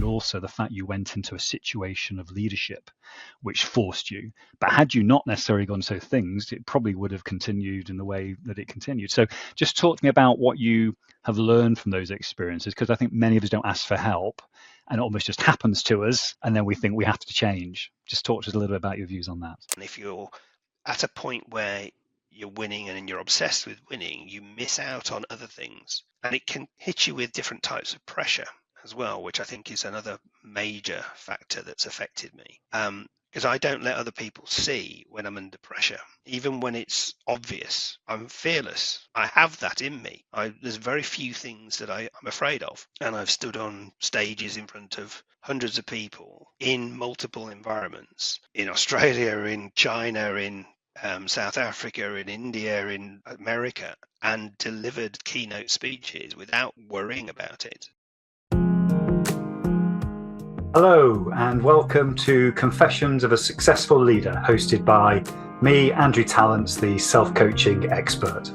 and also the fact you went into a situation of leadership which forced you. But had you not necessarily gone to things, it probably would have continued in the way that it continued. So just talk to me about what you have learned from those experiences, because I think many of us don't ask for help and it almost just happens to us and then we think we have to change. Just talk to us a little bit about your views on that. And if you're at a point where you're winning and you're obsessed with winning, you miss out on other things, and it can hit you with different types of pressure as well, which I think is another major factor that's affected me. Because I don't let other people see when I'm under pressure, even when it's obvious. I'm fearless. I have that in me. There's very few things that I'm afraid of. And I've stood on stages in front of hundreds of people in multiple environments, in Australia, in China, in South Africa, in India, in America, and delivered keynote speeches without worrying about it. Hello and welcome to Confessions of a Successful Leader, hosted by me, Andrew Tallents, the self-coaching expert.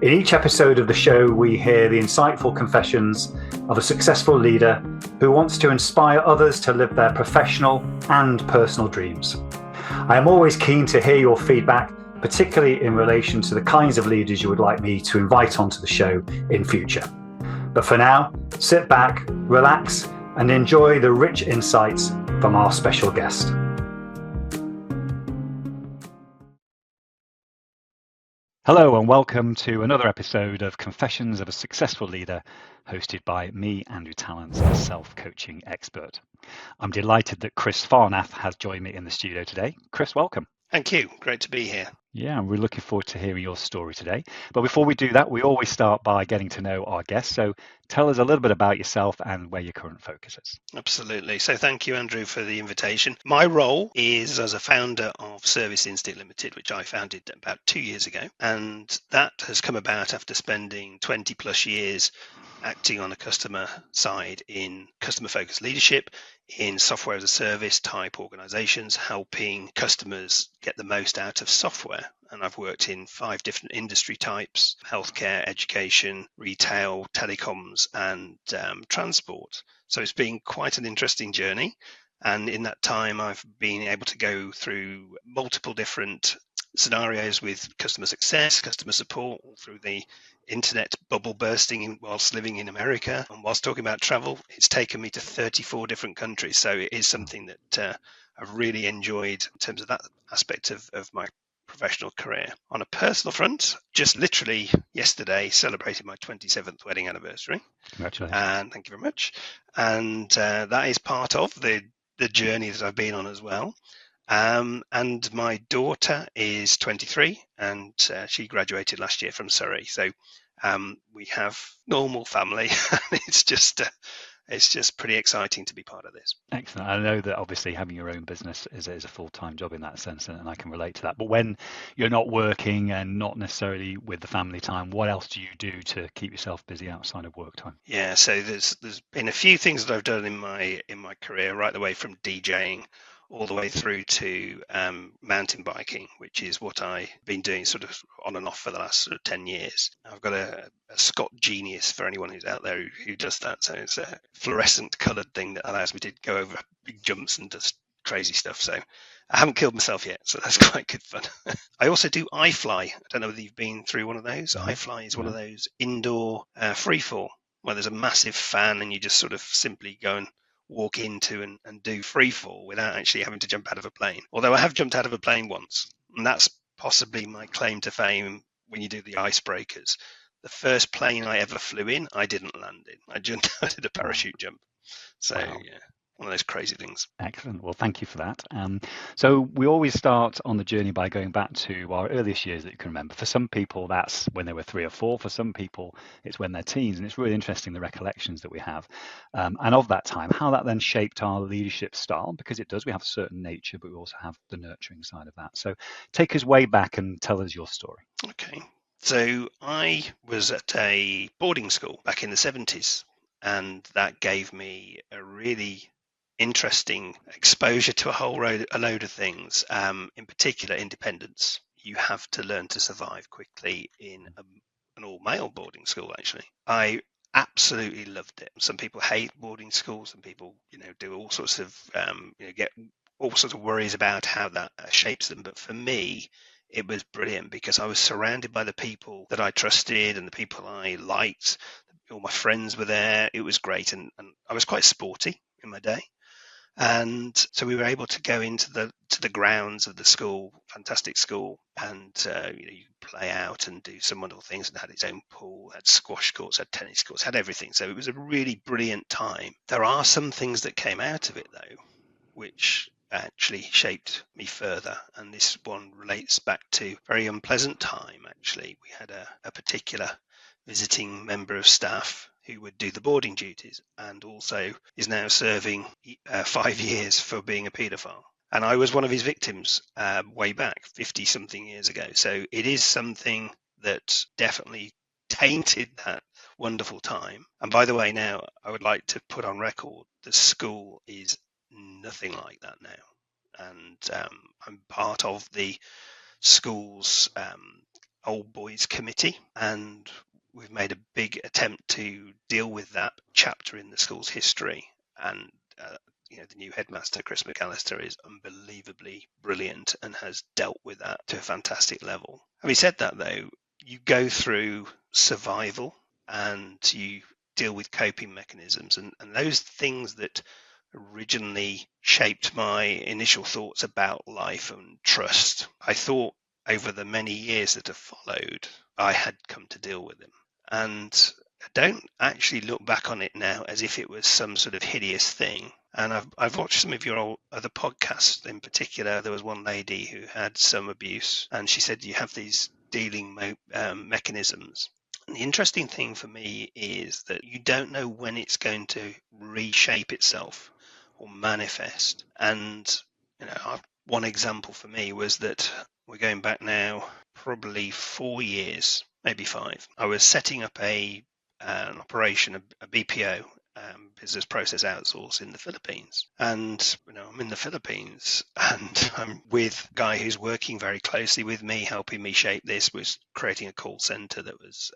In each episode of the show, we hear the insightful confessions of a successful leader who wants to inspire others to live their professional and personal dreams. I am always keen to hear your feedback, particularly in relation to the kinds of leaders you would like me to invite onto the show in future. But for now, sit back, relax, and enjoy the rich insights from our special guest. Hello and welcome to another episode of Confessions of a Successful Leader, hosted by me, Andrew Tallents, a self-coaching expert. I'm delighted that Chris Farnath has joined me in the studio today. Chris, welcome. Thank you. Great to be here. Yeah, we're looking forward to hearing your story today. But before we do that, we always start by getting to know our guests. So tell us a little bit about yourself and where your current focus is. Absolutely. So thank you, Andrew, for the invitation. My role is as a founder of Service Instinct Limited, which I founded about 2 years ago. And that has come about after spending 20 plus years acting on a customer side in customer-focused leadership, in software as a service type organizations, helping customers get the most out of software. And I've worked in 5 different industry types: healthcare, education, retail, telecoms, and transport. So it's been quite an interesting journey. And in that time, I've been able to go through multiple different scenarios with customer success, customer support, all through the internet bubble bursting whilst living in America. And whilst talking about travel, it's taken me to 34 different countries. So it is something that I've really enjoyed in terms of that aspect of my professional career. On a personal front, just literally yesterday celebrated my 27th wedding anniversary. Congratulations. And thank you very much. And that is part of the journey that I've been on as well. And my daughter is 23 and she graduated last year from Surrey. So we have normal family. It's just pretty exciting to be part of this. Excellent. I know that obviously having your own business is a full-time job in that sense, and I can relate to that. But when you're not working and not necessarily with the family time, what else do you do to keep yourself busy outside of work time? Yeah, so there's been a few things that I've done in my career, right the way from DJing all the way through to mountain biking, which is what I've been doing sort of on and off for the last sort of 10 years. I've got a Scott Genius for anyone who's out there who does that. So it's a fluorescent coloured thing that allows me to go over big jumps and just crazy stuff. So I haven't killed myself yet, so that's quite good fun. I also do iFly. I don't know whether you've been through one of those. No. iFly is one of those indoor freefall where there's a massive fan and you just sort of simply go and walk into and do free fall without actually having to jump out of a plane. Although I have jumped out of a plane once, and that's possibly my claim to fame when you do the icebreakers. The first plane I ever flew in, I didn't land in. I did a parachute jump. So Wow. yeah, one of those crazy things. Excellent. Well, thank you for that. So we always start on the journey by going back to our earliest years that you can remember. For some people, that's when they were 3 or 4. For some people, it's when they're teens. And it's really interesting, the recollections that we have. And of that time, how that then shaped our leadership style, because it does. We have a certain nature, but we also have the nurturing side of that. So take us way back and tell us your story. Okay. So I was at a boarding school back in the 70s, and that gave me a really interesting exposure to a load of things, in particular independence. You have to learn to survive quickly in an all-male boarding school, actually. I absolutely loved it. Some people hate boarding schools, and people, do all sorts of, get all sorts of worries about how that shapes them. But for me, it was brilliant because I was surrounded by the people that I trusted and the people I liked. All my friends were there. It was great, and I was quite sporty in my day. And so we were able to go into the grounds of the school, fantastic school, and you play out and do some wonderful things. And had its own pool, had squash courts, had tennis courts, had everything. So it was a really brilliant time. There are some things that came out of it though, which actually shaped me further. And this one relates back to a very unpleasant time. Actually, we had a particular visiting member of staff who would do the boarding duties and also is now serving 5 years for being a paedophile. And I was one of his victims way back 50 something years ago. So it is something that definitely tainted that wonderful time. And by the way, now I would like to put on record the school is nothing like that now. And I'm part of the school's old boys committee, and we've made a big attempt to deal with that chapter in the school's history. And the new headmaster, Chris McAllister, is unbelievably brilliant and has dealt with that to a fantastic level. Having said that, though, you go through survival and you deal with coping mechanisms, and those things that originally shaped my initial thoughts about life and trust, I thought over the many years that have followed, I had come to deal with them. And I don't actually look back on it now as if it was some sort of hideous thing. And I've watched some of your other podcasts. In particular, there was one lady who had some abuse, and she said you have these dealing mechanisms. And the interesting thing for me is that you don't know when it's going to reshape itself or manifest. And one example for me was that we're going back now probably 4 years, maybe 5. I was setting up an operation, a BPO, business process outsource in the Philippines. And I'm in the Philippines and I'm with a guy who's working very closely with me, helping me shape this, was creating a call center that was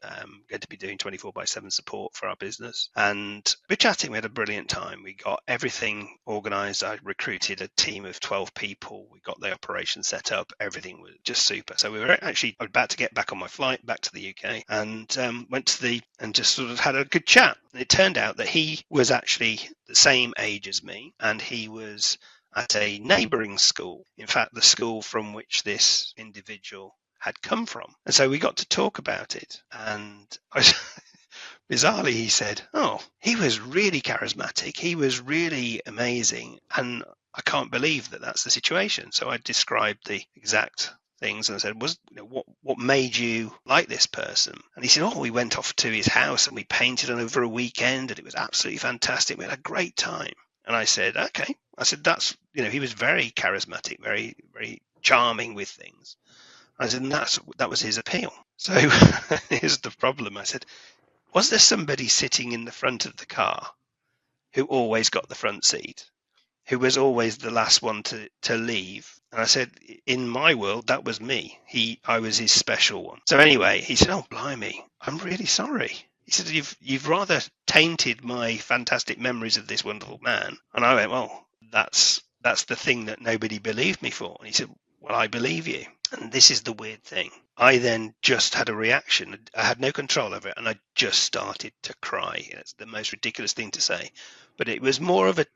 going to be doing 24/7 support for our business. And we're chatting, we had a brilliant time. We got everything organized. I recruited a team of 12 people. We got the operation set up. Everything was just super. So we were actually about to get back on my flight back to the UK, and went to and just sort of had a good chat. And it turned out that he was actually the same age as me, and he was at a neighbouring school. In fact, the school from which this individual had come from. And so we got to talk about it. And bizarrely, he said, "Oh, he was really charismatic. He was really amazing. And I can't believe that that's the situation." So I described the exact things and I said, what made you like this person? And he said, "Oh, we went off to his house and we painted over a weekend and it was absolutely fantastic. We had a great time." And I said, "Okay." I said, "That's, he was very charismatic, very, very charming with things." I said, and that was his appeal. So here's the problem. I said, "Was there somebody sitting in the front of the car who always got the front seat, who was always the last one to leave?" And I said, "In my world, that was me. I was his special one." So anyway, he said, "Oh, blimey, I'm really sorry." He said, you've rather tainted my fantastic memories of this wonderful man." And I went, "Well, that's the thing that nobody believed me for." And he said, "Well, I believe you." And this is the weird thing. I then just had a reaction. I had no control over it, and I just started to cry. It's the most ridiculous thing to say, but it was more of the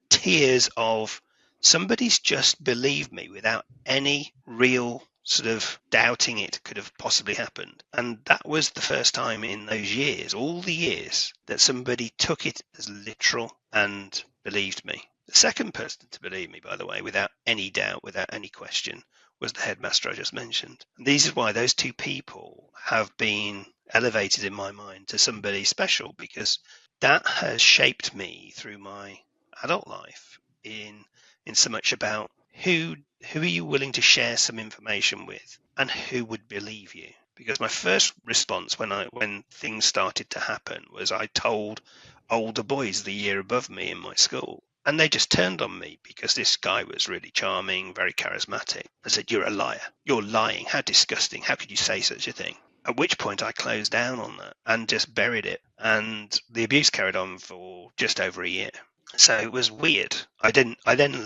tears of somebody's just believed me without any real sort of doubting it could have possibly happened. And that was the first time in those years, all the years, that somebody took it as literal and believed me. The second person to believe me, by the way, without any doubt, without any question, was the headmaster I just mentioned. And this is why those two people have been elevated in my mind to somebody special, because that has shaped me through my adult life in so much about who are you willing to share some information with and who would believe you. Because my first response when things started to happen was I told older boys the year above me in my school, and they just turned on me because this guy was really charming, very charismatic. I said, "You're a liar. You're lying. How disgusting. How could you say such a thing?" At which point I closed down on that and just buried it. And the abuse carried on for just over a year. So it was weird. I then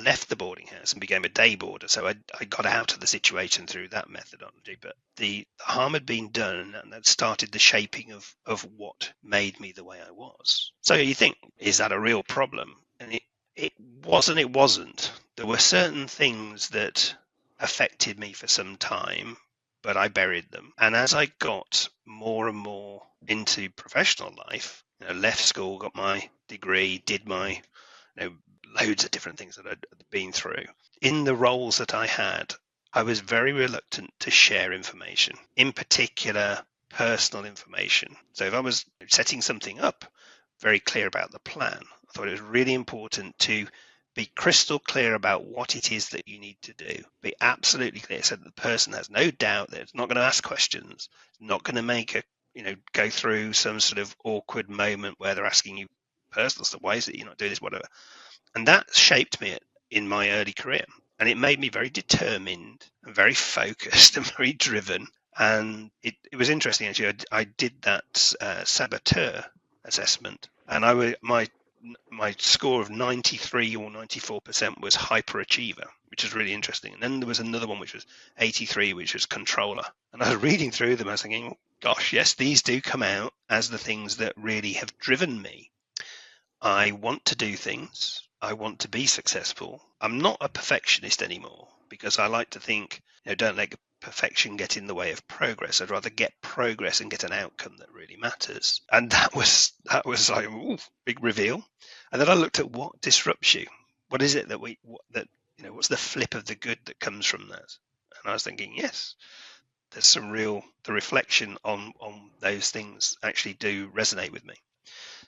left the boarding house and became a day boarder. So I got out of the situation through that methodology. But the harm had been done, and that started the shaping of what made me the way I was. So you think, is that a real problem? And it wasn't. There were certain things that affected me for some time, but I buried them. And as I got more and more into professional life, left school, got my degree, did my loads of different things that I'd been through. In the roles that I had, I was very reluctant to share information, in particular personal information. So if I was setting something up, very clear about the plan, I thought it was really important to be crystal clear about what it is that you need to do. Be absolutely clear so that the person has no doubt that it's not going to ask questions, not going to make go through some sort of awkward moment where they're asking you personal stuff. Why is it you're not doing this, whatever? And that shaped me in my early career. And it made me very determined and very focused and very driven. And it was interesting, actually. I did that saboteur assessment. And my score of 93 or 94% was hyperachiever, which is really interesting. And then there was another one which was 83, which was controller. And I was reading through them, I was thinking, gosh, yes, these do come out as the things that really have driven me. I want to do things. I want to be successful. I'm not a perfectionist anymore because I like to think, don't let perfection get in the way of progress. I'd rather get progress and get an outcome that really matters. And that was like, ooh, big reveal. And then I looked at what disrupts you. What is it what's the flip of the good that comes from that? And I was thinking, yes, there's the reflection on those things actually do resonate with me.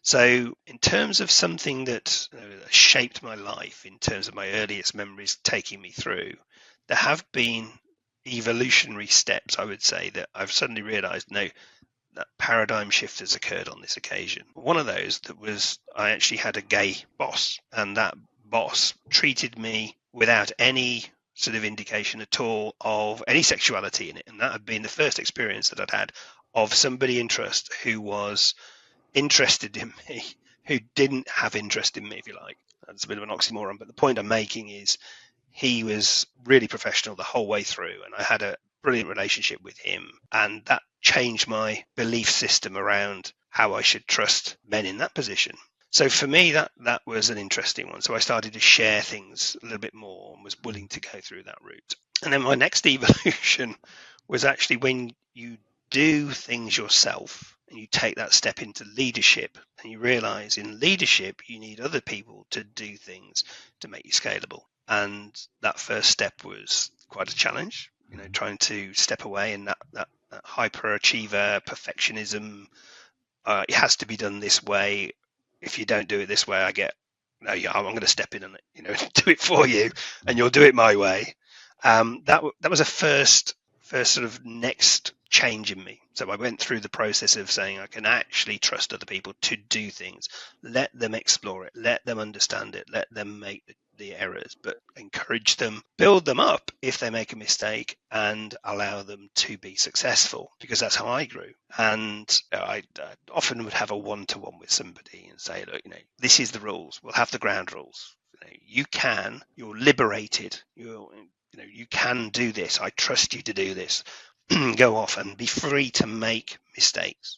So in terms of something that shaped my life, in terms of my earliest memories taking me through, there have been evolutionary steps, I would say, that I've suddenly realized, no, that paradigm shift has occurred on this occasion. One of those that was, I actually had a gay boss, and that boss treated me without any sort of indication at all of any sexuality in it. And that had been the first experience that I'd had of somebody in trust who was interested in me, who didn't have interest in me, if you like. That's a bit of an oxymoron, but the point I'm making is he was really professional the whole way through, and I had a brilliant relationship with him, and that changed my belief system around how I should trust men in that position. So for me, that was an interesting one. So I started to share things a little bit more and was willing to go through that route. And then my next evolution was actually when you do things yourself and you take that step into leadership, and you realize in leadership you need other people to do things to make you scalable. And that first step was quite a challenge, trying to step away, and that hyperachiever perfectionism, it has to be done this way. If you don't do it this way, I'm going to step in and do it for you, and you'll do it my way. That was a first sort of next change in me. So I went through the process of saying I can actually trust other people to do things, let them explore it, let them understand it, let them make the errors, but encourage them, build them up if they make a mistake, and allow them to be successful, because that's how I grew. And I often would have a one-to-one with somebody and say, look, this is the rules. We'll have the ground rules. You're liberated. You can do this. I trust you to do this. Go off and be free to make mistakes.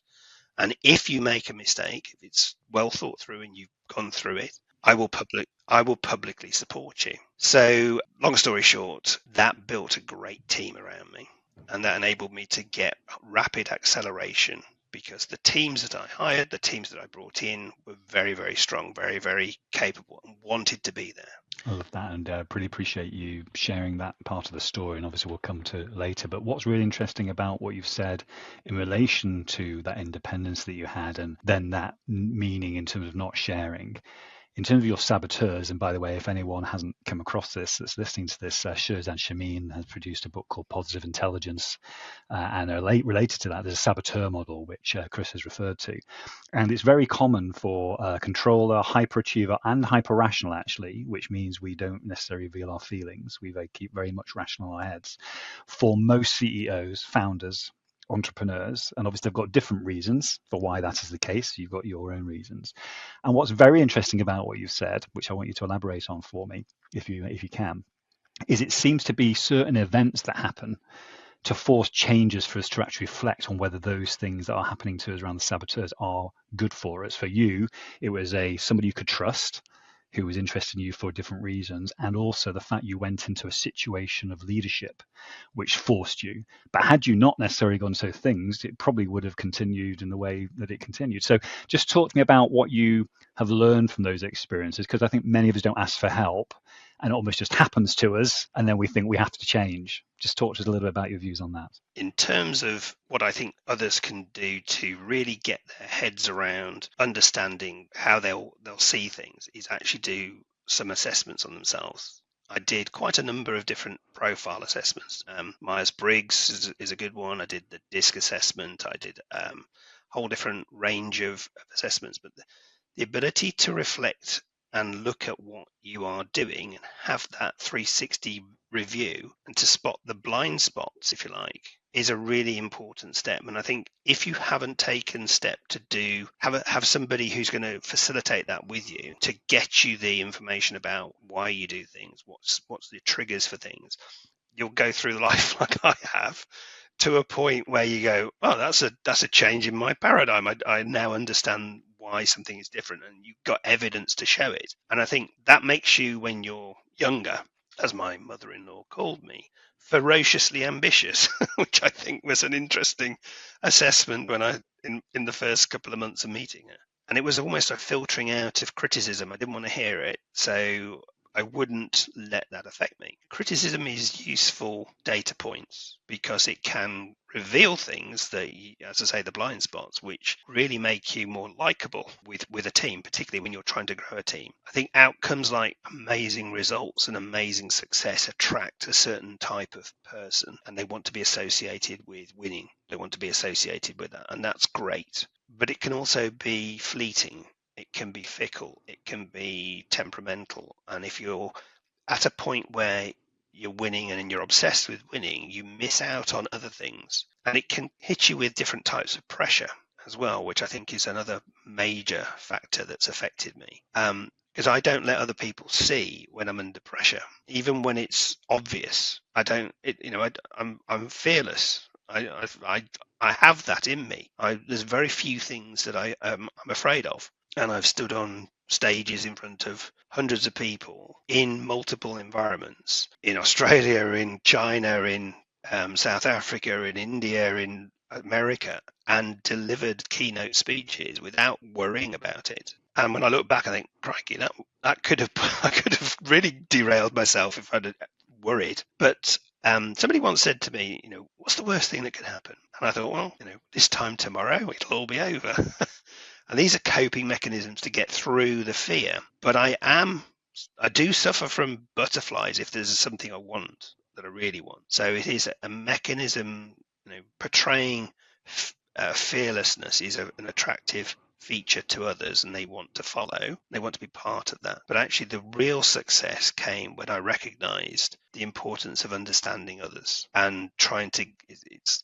And if you make a mistake, if it's well thought through and you've gone through it, I will publicly support you. So long story short, that built a great team around me, and that enabled me to get rapid acceleration, because the teams that I hired, the teams that I brought in were very, very strong, very, very capable, and wanted to be there. I love that, and really appreciate you sharing that part of the story, and obviously we'll come to it later. But what's really interesting about what you've said in relation to that independence that you had, and then that meaning in terms of not sharing, in terms of your saboteurs, and by the way, if anyone hasn't come across this, that's listening to this, Shirzad Chamine has produced a book called Positive Intelligence, and related to that, there's a saboteur model, which Chris has referred to. And it's very common for a controller, hyperachiever, and hyper-rational, actually, which means we don't necessarily reveal our feelings. We keep very much rational in our heads. For most CEOs, founders, entrepreneurs, and obviously they've got different reasons for why that is the case. You've got your own reasons. And what's very interesting about what you've said, which I want you to elaborate on for me, if you can, is it seems to be certain events that happen to force changes for us to actually reflect on whether those things that are happening to us around the saboteurs are good for us. For you, it was somebody you could trust, who was interested in you for different reasons, and also the fact you went into a situation of leadership which forced you. But had you not necessarily gone to things, it probably would have continued in the way that it continued. So just talk to me about what you have learned from those experiences, because I think many of us don't ask for help and it almost just happens to us, and then we think we have to change. Just talk to us a little bit about your views on that. In terms of what I think others can do to really get their heads around understanding how they'll see things, is actually do some assessments on themselves. I did quite a number of different profile assessments. Myers-Briggs is a good one. I did the DISC assessment. I did a whole different range of assessments. But the ability to reflect and look at what you are doing and have that 360 review and to spot the blind spots, if you like, is a really important step. And I think if you haven't taken step to have somebody who's going to facilitate that with you, to get you the information about why you do things, what's the triggers for things, you'll go through life like I have, to a point where you go, oh, that's a change in my paradigm. I now understand why something is different, and you've got evidence to show it. And I think that makes you, when you're younger, as my mother-in-law called me, ferociously ambitious, which I think was an interesting assessment when in the first couple of months of meeting her. And it was almost a filtering out of criticism. I didn't want to hear it, so I wouldn't let that affect me. Criticism is useful data points because it can reveal things that, as I say, the blind spots, which really make you more likable with a team, particularly when you're trying to grow a team. I think outcomes like amazing results and amazing success attract a certain type of person, and they want to be associated with winning. They want to be associated with that, and that's great. But it can also be fleeting. It can be fickle, it can be temperamental. And if you're at a point where you're winning and you're obsessed with winning, you miss out on other things. And it can hit you with different types of pressure as well, which I think is another major factor that's affected me. Because I don't let other people see when I'm under pressure, even when it's obvious. I'm fearless. I have that in me. There's very few things that I'm afraid of. And I've stood on stages in front of hundreds of people in multiple environments, in Australia, in China, in South Africa, in India, in America, and delivered keynote speeches without worrying about it. And when I look back, I think, crikey, that I could have really derailed myself if I'd worried. But somebody once said to me, what's the worst thing that could happen? And I thought, well, this time tomorrow, it'll all be over. And these are coping mechanisms to get through the fear. But I do suffer from butterflies if there's something I want, that I really want. So it is a mechanism, portraying fearlessness is an attractive feature to others, and they want to follow. They want to be part of that. But actually, the real success came when I recognized the importance of understanding others and trying to.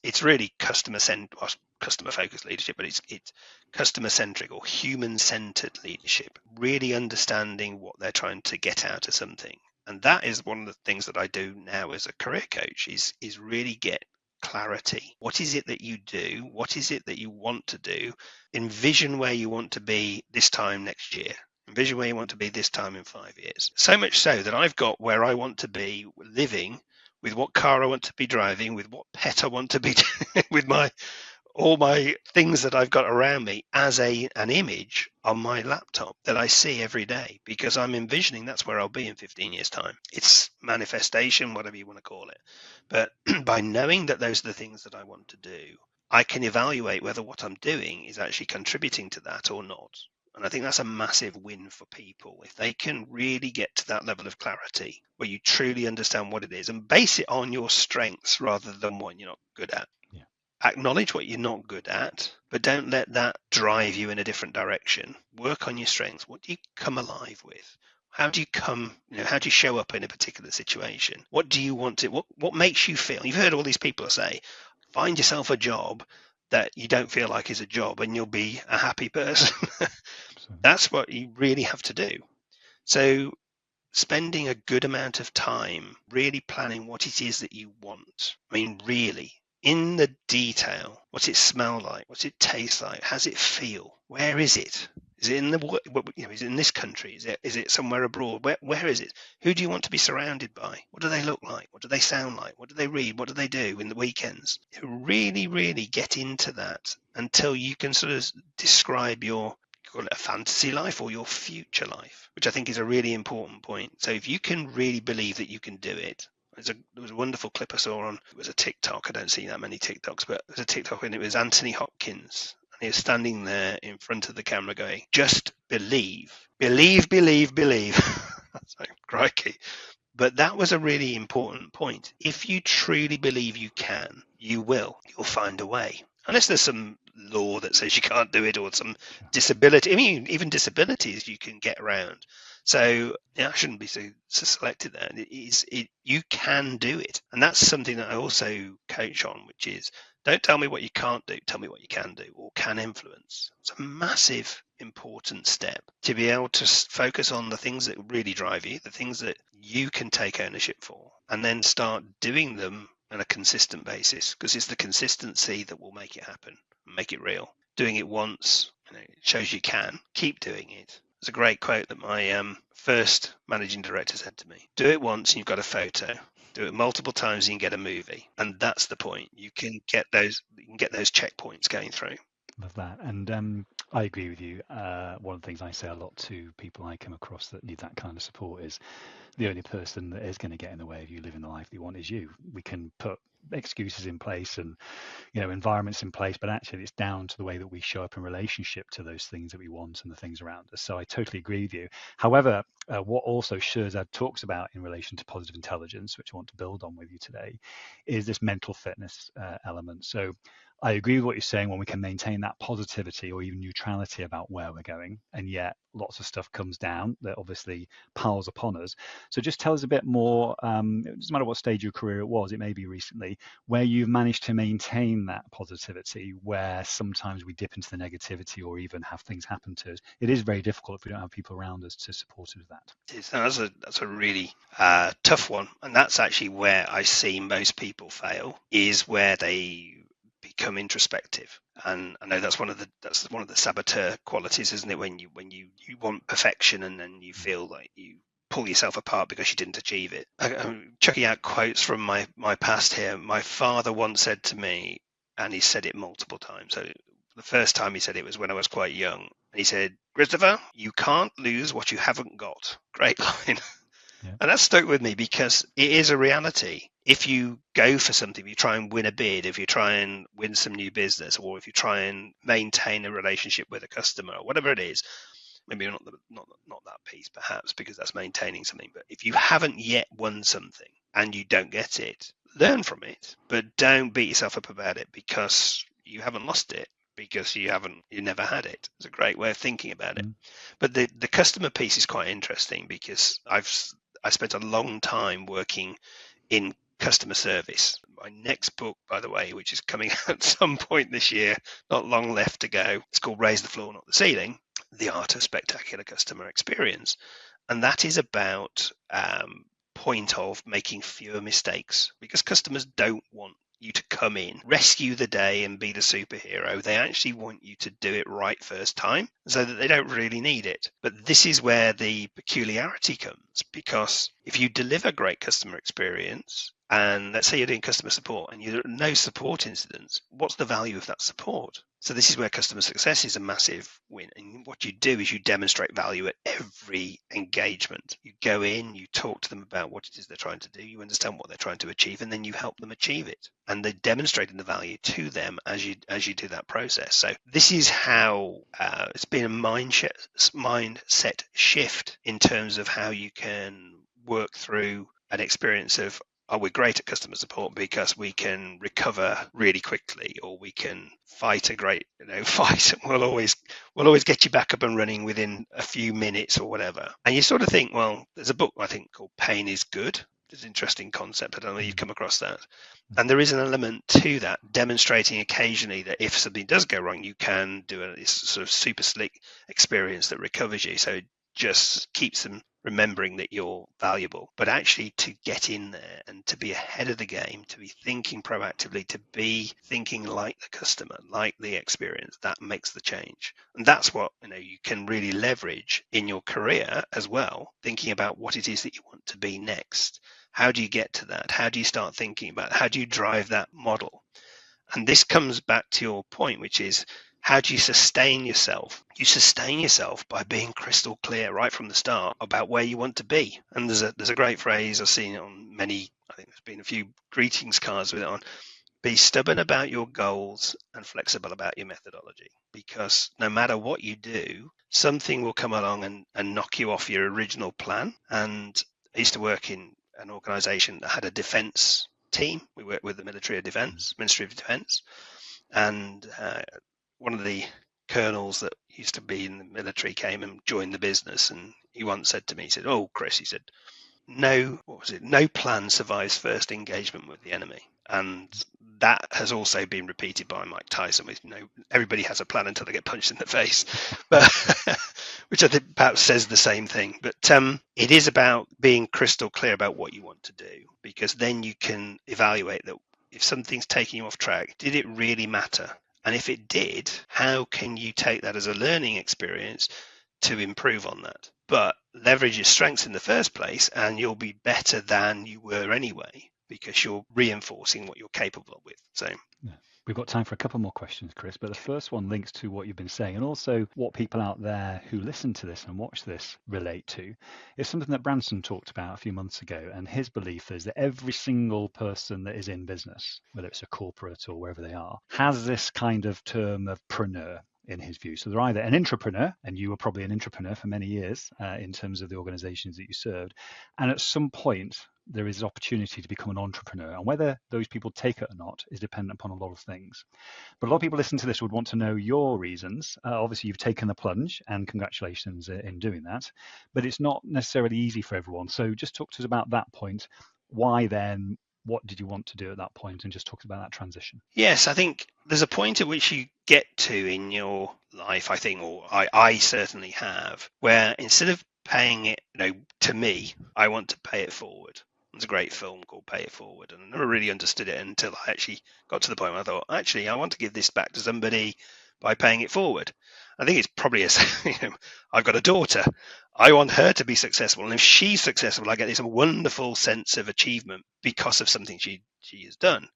It's really customer-focused leadership, but it's customer-centric or human-centered leadership. Really understanding what they're trying to get out of something, and that is one of the things that I do now as a career coach. Is really get clarity. What is it that you do? What is it that you want to do? Envision where you want to be this time next year. Envision where you want to be this time in 5 years. So much so that I've got where I want to be living, with what car I want to be driving, with what pet I want to be doing, with all my things that I've got around me as an image on my laptop that I see every day, because I'm envisioning that's where I'll be in 15 years' time. It's manifestation, whatever you want to call it. But by knowing that those are the things that I want to do, I can evaluate whether what I'm doing is actually contributing to that or not. And I think that's a massive win for people. If they can really get to that level of clarity where you truly understand what it is and base it on your strengths rather than what you're not good at. Acknowledge what you're not good at, but don't let that drive you in a different direction. Work on your strengths. What do you come alive with? How do you show up in a particular situation? What do you want to, what makes you feel? You've heard all these people say, find yourself a job that you don't feel like is a job, and you'll be a happy person. That's what you really have to do. So spending a good amount of time really planning what it is that you want. I mean, really, in the detail. What's it smell like? What's it taste like? How's it feel? Where is it? Is it in is it in this country? Is it somewhere abroad? Where is it? Who do you want to be surrounded by? What do they look like? What do they sound like? What do they read? What do they do in the weekends? Really, really get into that until you can sort of describe your, call it a fantasy life or your future life, which I think is a really important point. So if you can really believe that you can do it, there was a wonderful clip I saw on, it was a TikTok. I don't see that many TikToks, but it was a TikTok and it was Anthony Hopkins. And he was standing there in front of the camera going, just believe, believe, believe, believe. That's like, crikey. But that was a really important point. If you truly believe you can, you will. You'll find a way. Unless there's some law that says you can't do it, or some disability. I mean, even disabilities you can get around. So I shouldn't be so selected there. You can do it. And that's something that I also coach on, which is, don't tell me what you can't do, tell me what you can do or can influence. It's a massive, important step to be able to focus on the things that really drive you, the things that you can take ownership for, and then start doing them on a consistent basis, because it's the consistency that will make it happen, make it real. Doing it once, it shows you can. Keep doing it. There's a great quote that my first managing director said to me: do it once and you've got a photo. Do it multiple times and you can get a movie. And that's the point. You can get those checkpoints going through. Love that. And I agree with you. One of the things I say a lot to people I come across that need that kind of support is, the only person that is going to get in the way of you living the life that you want is you. We can put excuses in place and environments in place, but actually it's down to the way that we show up in relationship to those things that we want and the things around us. So I totally agree with you. However, what also Shirzad talks about in relation to positive intelligence, which I want to build on with you today, is this mental fitness element. So I agree with what you're saying, when we can maintain that positivity or even neutrality about where we're going, and yet lots of stuff comes down that obviously piles upon us. So just tell us a bit more, it doesn't matter what stage of your career it was, it may be recently, where you've managed to maintain that positivity, where sometimes we dip into the negativity or even have things happen to us. It is very difficult if we don't have people around us to support us with that. That's a really tough one. And that's actually where I see most people fail, is where they become introspective. And I know that's one of the saboteur qualities, isn't it? When you want perfection and then you feel like you pull yourself apart because you didn't achieve it. I'm chucking out quotes from my past here. My father once said to me, and he said it multiple times. So the first time he said it was when I was quite young. And he said, "Christopher, you can't lose what you haven't got." Great line. Yeah. And that stuck with me because it is a reality. If you go for something, if you try and win a bid, if you try and win some new business, or if you try and maintain a relationship with a customer or whatever it is, maybe not that piece perhaps, because that's maintaining something. But if you haven't yet won something and you don't get it, learn from it, but don't beat yourself up about it because you haven't lost it, because you never had it. It's a great way of thinking about it. But the customer piece is quite interesting, because I spent a long time working in customer service. My next book, by the way, which is coming out at some point this year, not long left to go, it's called Raise the Floor, Not the Ceiling: The Art of Spectacular Customer Experience. And that is about point of making fewer mistakes, because customers don't want you to come in, rescue the day and be the superhero. They actually want you to do it right first time, so that they don't really need it. But this is where the peculiarity comes, because if you deliver great customer experience, and let's say you're doing customer support and there are no support incidents, what's the value of that support? So this is where customer success is a massive win. And what you do is you demonstrate value at every engagement. You go in, you talk to them about what it is they're trying to do, you understand what they're trying to achieve, and then you help them achieve it. And they're demonstrating the value to them as you do that process. So this is how it's been a mindset shift in terms of how you can work through an experience of, we're great at customer support because we can recover really quickly, or we can fight a great fight, and we'll always get you back up and running within a few minutes or whatever. And you sort of think, well, there's a book I think called Pain is Good. It's an interesting concept. I don't know if you've come across that. And there is an element to that, demonstrating occasionally that if something does go wrong, you can do this sort of super slick experience that recovers you. So it just keeps them remembering that you're valuable. But actually to get in there and to be ahead of the game, to be thinking proactively, to be thinking like the customer, like the experience, that makes the change. And that's what you can really leverage in your career as well, thinking about what it is that you want to be next. How do you get to that? How do you start thinking about it? How do you drive that model? And this comes back to your point, which is, how do you sustain yourself? You sustain yourself by being crystal clear right from the start about where you want to be. And there's a great phrase, I've seen it on many, I think there's been a few greetings cards with it on, be stubborn about your goals and flexible about your methodology. Because no matter what you do, something will come along and knock you off your original plan. And I used to work in an organization that had a defense team. We worked with the Ministry of Defense. And one of the colonels that used to be in the military came and joined the business, and he once said to me, he said, "Oh, Chris," he said, no plan survives first engagement with the enemy. And that has also been repeated by Mike Tyson with, everybody has a plan until they get punched in the face, but which I think perhaps says the same thing. But it is about being crystal clear about what you want to do, because then you can evaluate that if something's taking you off track, did it really matter? And if it did, how can you take that as a learning experience to improve on that? But leverage your strengths in the first place, and you'll be better than you were anyway, because you're reinforcing what you're capable with. So yeah. We've got time for a couple more questions, Chris, but the first one links to what you've been saying, and also what people out there who listen to this and watch this relate to. It's something that Branson talked about a few months ago, and his belief is that every single person that is in business, whether it's a corporate or wherever they are, has this kind of term of preneur in his view. So they're either an intrapreneur, and you were probably an intrapreneur for many years in terms of the organizations that you served, and at some point there is opportunity to become an entrepreneur, and whether those people take it or not is dependent upon a lot of things. But a lot of people listening to this would want to know your reasons. Obviously you've taken the plunge, and congratulations in doing that, but it's not necessarily easy for everyone. So just talk to us about that point. Why then? What did you want to do at that point? And just talk about that transition. Yes, I think there's a point at which you get to in your life, I think, or I certainly have, where instead of paying it, to me, I want to pay it forward. There's a great film called Pay It Forward, and I never really understood it until I actually got to the point where I thought, actually, I want to give this back to somebody by paying it forward. I think it's probably I've got a daughter. I want her to be successful, and if she's successful, I get this wonderful sense of achievement because of something she has done.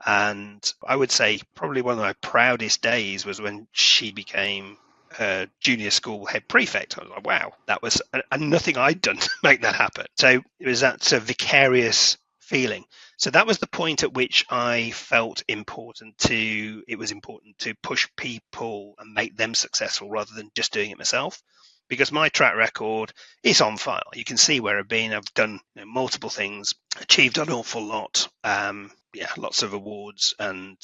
And I would say probably one of my proudest days was when she became her junior school head prefect. I was like, wow, that was nothing I'd done to make that happen. So it was that sort of vicarious feeling. So that was the point at which I felt it was important to push people and make them successful rather than just doing it myself. Because my track record is on file. You can see where I've been. I've done multiple things, achieved an awful lot. Lots of awards, and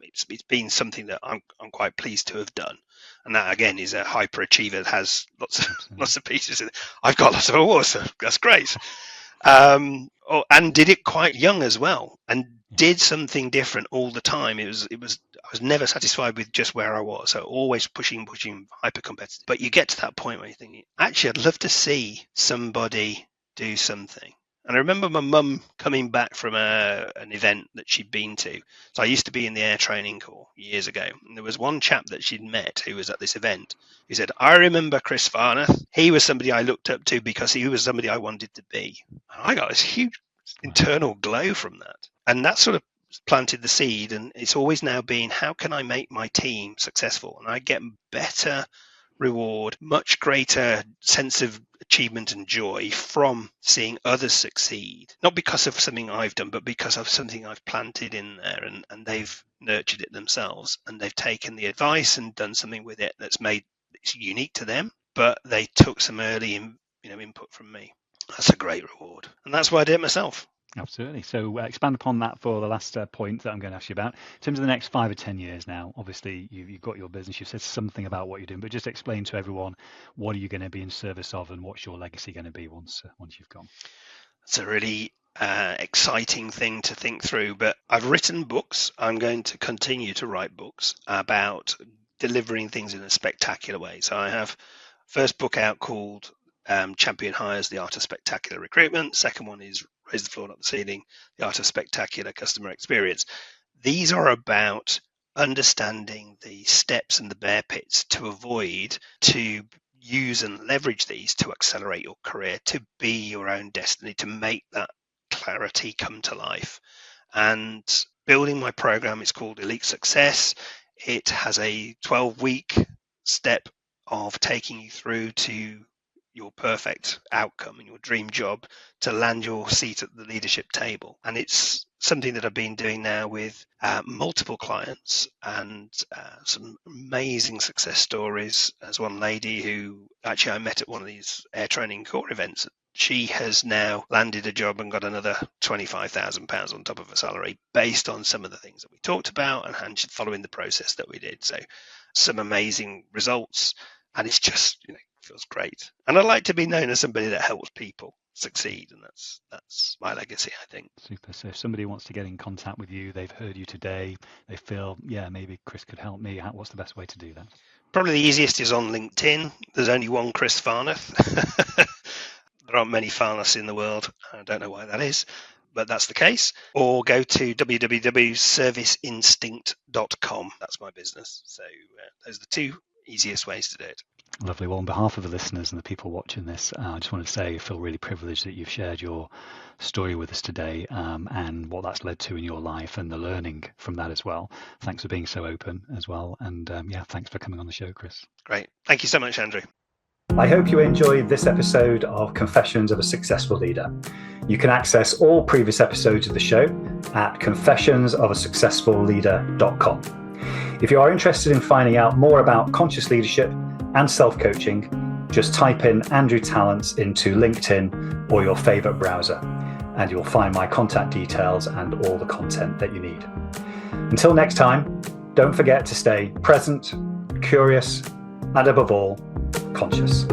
it's been something that I'm quite pleased to have done. And that again is a hyperachiever that has lots of pieces. I've got lots of awards, so that's great. And did it quite young as well, and did something different all the time. I was never satisfied with just where I was, so always pushing, hyper competitive. But you get to that point where you're thinking, actually, I'd love to see somebody do something. And I remember my mum coming back from an event that she'd been to. So I used to be in the air training corps years ago. And there was one chap that she'd met who was at this event. He said, I remember Chris Farnath. He was somebody I looked up to because he was somebody I wanted to be. And I got this huge internal glow from that. And that sort of planted the seed. And it's always now been, how can I make my team successful? And I get better reward, much greater sense of achievement and joy from seeing others succeed, not because of something I've done, but because of something I've planted in there, and they've nurtured it themselves, and they've taken the advice and done something with it that's made it's unique to them, but they took some early input from me. That's a great reward, and that's why I did it myself. Absolutely. So expand upon that for the last point that I'm going to ask you about. In terms of the next 5 or 10 years now, obviously you've got your business, you've said something about what you're doing, but just explain to everyone, what are you going to be in service of, and what's your legacy going to be once you've gone? It's a really exciting thing to think through. But I've written books. I'm going to continue to write books about delivering things in a spectacular way. So I have first book out called Champion Hires, The Art of Spectacular Recruitment. Second one is Raise the Floor, Not the Ceiling, The Art of Spectacular Customer Experience. These are about understanding the steps and the bear pits to avoid, to use and leverage these to accelerate your career, to be your own destiny, to make that clarity come to life. And building my program is called Elite Success. It has a 12-week step of taking you through to your perfect outcome and your dream job to land your seat at the leadership table. And it's something that I've been doing now with multiple clients, and some amazing success stories. There's one lady who actually I met at one of these Air Training Corps events. She has now landed a job and got another £25,000 on top of her salary based on some of the things that we talked about and following the process that we did. So some amazing results, and it's just, feels great. And I like to be known as somebody that helps people succeed, and that's my legacy, I think. Super. So if somebody wants to get in contact with you, they've heard you today, they feel, maybe Chris could help me, what's the best way to do that? Probably the easiest is on LinkedIn. There's only one Chris Farnath. There aren't many Farnaths in the world. I don't know why that is, but that's the case. Or go to www.serviceinstinct.com. That's my business. So those are the two easiest ways to do it. Lovely. Well, on behalf of the listeners and the people watching this, I just want to say I feel really privileged that you've shared your story with us today, and what that's led to in your life and the learning from that as well. Thanks for being so open as well. And thanks for coming on the show, Chris. Great. Thank you so much, Andrew. I hope you enjoyed this episode of Confessions of a Successful Leader. You can access all previous episodes of the show at confessionsofaSuccessfulLeader.com. If you are interested in finding out more about conscious leadership and self-coaching, just type in Andrew Tallents into LinkedIn or your favorite browser, and you'll find my contact details and all the content that you need. Until next time, don't forget to stay present, curious, and above all, conscious.